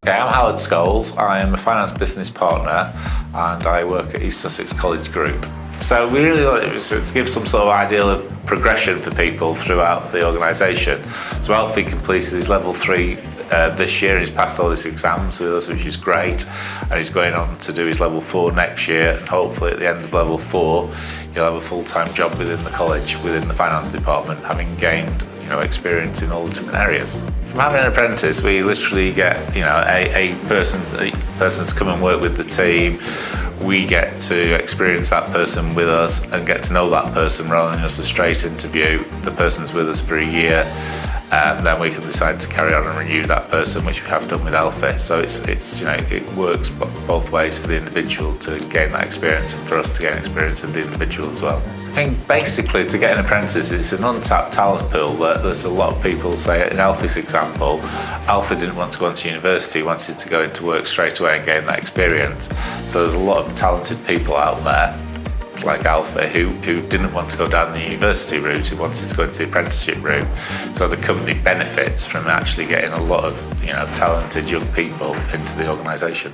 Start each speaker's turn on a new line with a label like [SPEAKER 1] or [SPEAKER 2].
[SPEAKER 1] Okay, I'm Howard Scholes. I am a finance business partner and I work at East Sussex College Group. So we really want to give some sort of ideal of progression for people throughout the organisation. So Alfie completed his level 3 this year and he's passed all his exams with us, which is great, and he's going on to do his level 4 next year, and hopefully at the end of level 4 he'll have a full-time job within the college, within the finance department, having gained experience in all the different areas. From having an apprentice, we literally get a person to come and work with the team. We get to experience that person with us and get to know that person rather than just a straight interview. The person's with us for a year, and then we can decide to carry on and renew that person, which we have done with Alfie. So it works both ways for the individual to gain that experience and for us to gain experience of the individual as well. I think basically to get an apprentice, it's an untapped talent pool that there's a lot of people say. In Alfie's example, Alfie didn't want to go into university, he wanted to go into work straight away and gain that experience. So there's a lot of talented people out there like Alfie who didn't want to go down the university route, who wanted to go into the apprenticeship route. So the company benefits from actually getting a lot of talented young people into the organisation.